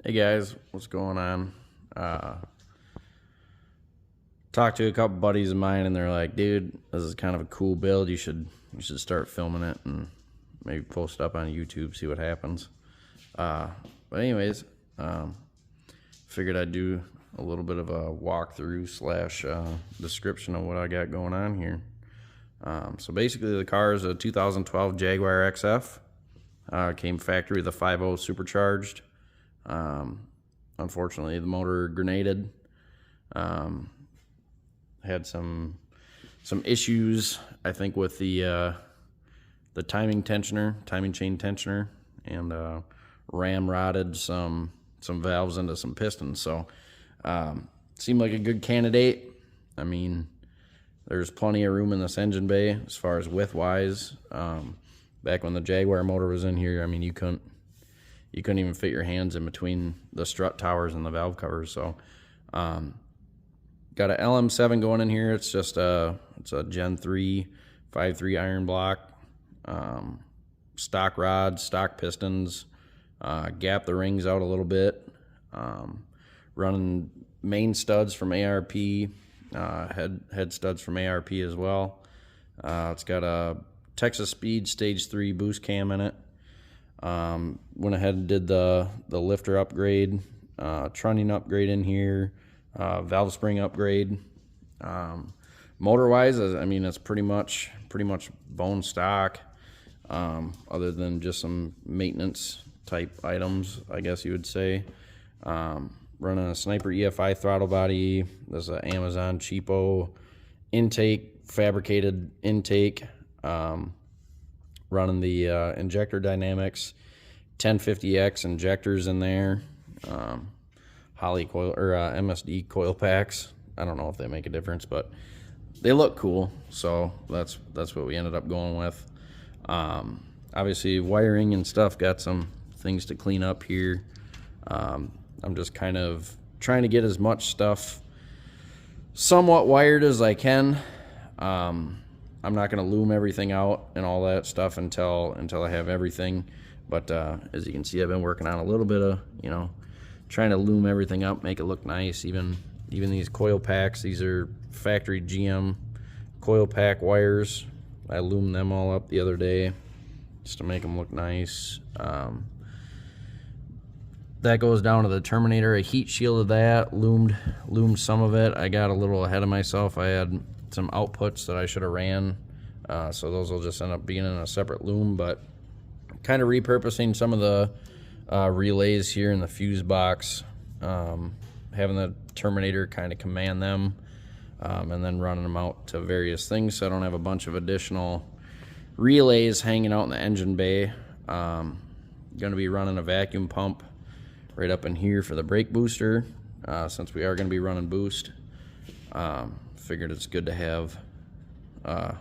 Hey guys, what's going on? Talked to a couple buddies of mine, and they're like, "Dude, this is kind of a cool build. You should start filming it and maybe post it up on YouTube, see what happens." But anyways, figured I'd do a little bit of a walkthrough slash description of what I got going on here. So basically, the car is a 2012 Jaguar XF. Came factory with a 5.0 supercharged. Unfortunately, the motor grenaded. Had some issues, I think, with the timing chain tensioner, and ramrodded some valves into some pistons. So seemed like a good candidate. I mean, there's plenty of room in this engine bay as far as width wise. Back when the Jaguar motor was in here, I mean, you couldn't even fit your hands in between the strut towers and the valve covers. So got a LM7 going in here. It's just it's a Gen 3 5.3 iron block, stock rods, stock pistons, gap the rings out a little bit, running main studs from ARP, head studs from ARP as well. It's got a Texas Speed Stage 3 boost cam in it. Went ahead and did the lifter upgrade, trunnion upgrade in here, valve spring upgrade. Motor wise, I mean, it's pretty much bone stock, other than just some maintenance type items, I guess you would say. Running a Sniper EFI throttle body. There's an Amazon cheapo intake, fabricated intake. Running the injector dynamics 1050X injectors in there, Holley coil or MSD coil packs. I don't know if they make a difference, but they look cool, so that's what we ended up going with. Obviously, wiring and stuff, got some things to clean up here. I'm just kind of trying to get as much stuff somewhat wired as I can. I'm not going to loom everything out and all that stuff until I have everything. But as you can see, I've been working on a little bit of, trying to loom everything up, make it look nice. Even these coil packs, these are factory GM coil pack wires. I loomed them all up the other day just to make them look nice. That goes down to the Terminator. I heat shielded that, loomed some of it. I got a little ahead of myself. I had some outputs that I should have ran, so those will just end up being in a separate loom, but kind of repurposing some of the relays here in the fuse box, having the Terminator kind of command them, and then running them out to various things so I don't have a bunch of additional relays hanging out in the engine bay. Going to be running a vacuum pump right up in here for the brake booster, since we are going to be running boost. Figured it's good to have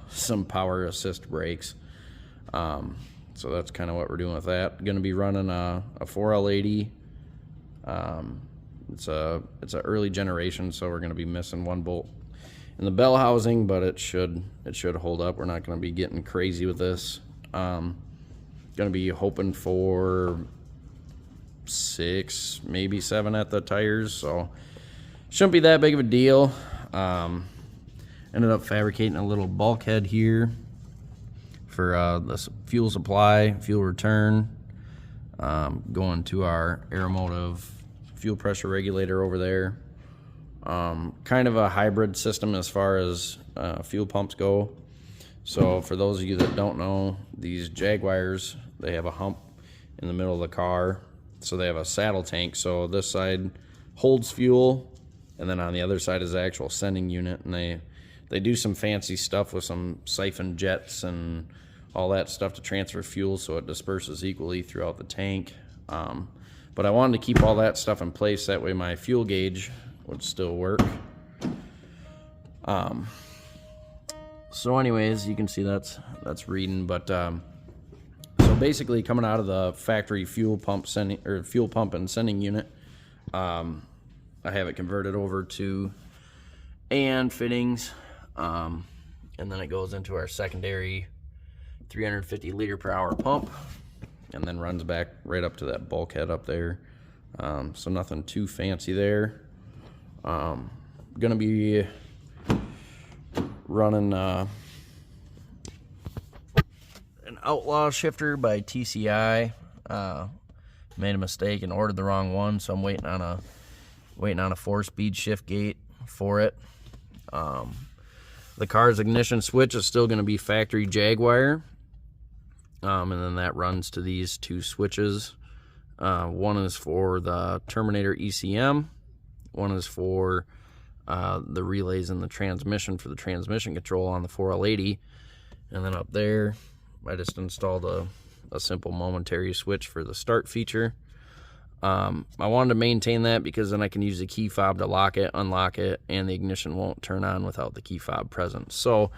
some power assist brakes. So that's kind of what we're doing with that. Going to be running a 4L80. It's a early generation, so we're going to be missing one bolt in the bell housing, but it should hold up. We're not going to be getting crazy with this. Going to be hoping for 6, maybe 7 at the tires, so shouldn't be that big of a deal. Ended up fabricating a little bulkhead here for the fuel supply, fuel return, going to our Aeromotive fuel pressure regulator over there. Kind of a hybrid system as far as fuel pumps go. So for those of you that don't know, these Jaguars, they have a hump in the middle of the car, so they have a saddle tank. So this side holds fuel, and then on the other side is the actual sending unit, and they do some fancy stuff with some siphon jets and all that stuff to transfer fuel so it disperses equally throughout the tank. But I wanted to keep all that stuff in place, that way my fuel gauge would still work. So anyways, you can see that's reading, but so basically coming out of the factory fuel pump and sending unit, I have it converted over to AN fittings, and then it goes into our secondary 350 liter per hour pump, and then runs back right up to that bulkhead up there. So nothing too fancy there. Gonna be running an Outlaw shifter by TCI. Made a mistake and ordered the wrong one, so I'm waiting on a 4-speed shift gate for it. The car's ignition switch is still going to be factory Jaguar, and then that runs to these 2 switches. One is for the Terminator ECM, one is for the relays in the transmission for the transmission control on the 4L80, and then up there I just installed a simple momentary switch for the start feature. I wanted to maintain that because then I can use the key fob to lock it, unlock it, and the ignition won't turn on without the key fob present. So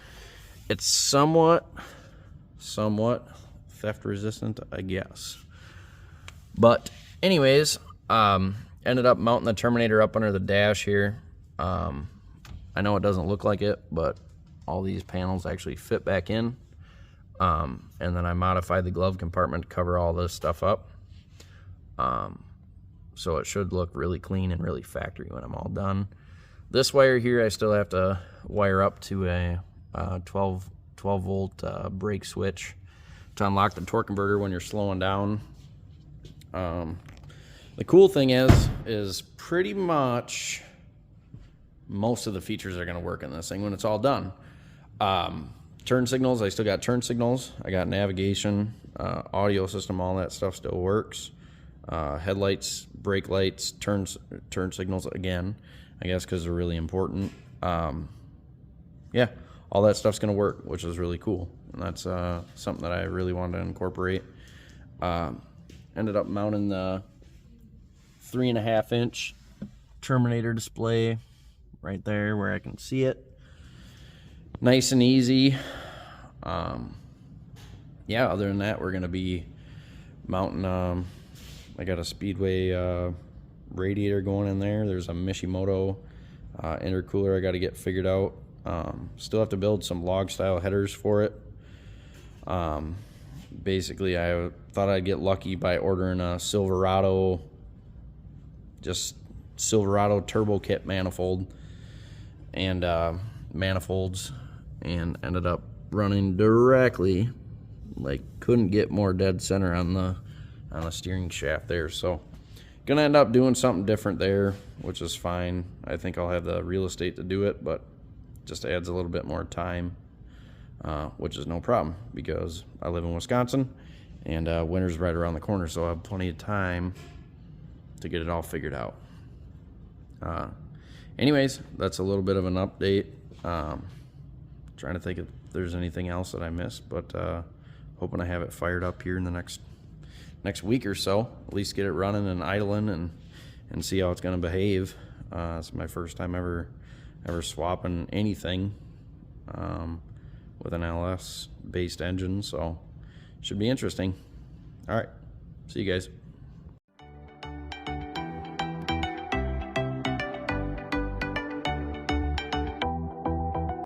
it's somewhat theft resistant, I guess. But anyways, ended up mounting the Terminator up under the dash here. I know it doesn't look like it, but all these panels actually fit back in. And then I modified the glove compartment to cover all this stuff up. So it should look really clean and really factory when I'm all done. This wire here I still have to wire up to a 12 volt brake switch to unlock the torque converter when you're slowing down. The cool thing is pretty much most of the features are going to work in this thing when it's all done. Turn signals, I still got turn signals. I got navigation, audio system, all that stuff still works. Headlights, brake lights, turn signals again, I guess because they're really important. Yeah, all that stuff's going to work, which is really cool. And that's something that I really wanted to incorporate. Ended up mounting the 3.5-inch Terminator display right there where I can see it. Nice and easy. Yeah, other than that, we're going to be mounting, I got a Speedway radiator going in there. There's a Mishimoto intercooler I got to get figured out. Still have to build some log style headers for it. Basically, I thought I'd get lucky by ordering a Silverado turbo kit manifold and manifolds, and ended up running directly, like couldn't get more dead center on the steering shaft there. So gonna end up doing something different there, which is fine. I think I'll have the real estate to do it, but just adds a little bit more time, which is no problem because I live in Wisconsin and winter's right around the corner, so I have plenty of time to get it all figured out. Anyways, that's a little bit of an update. Trying to think if there's anything else that I missed, but hoping I have it fired up here in the next week or so. At least get it running and idling and see how it's going to behave. It's my first time ever swapping anything with an LS based engine, so should be interesting. All right, see you guys.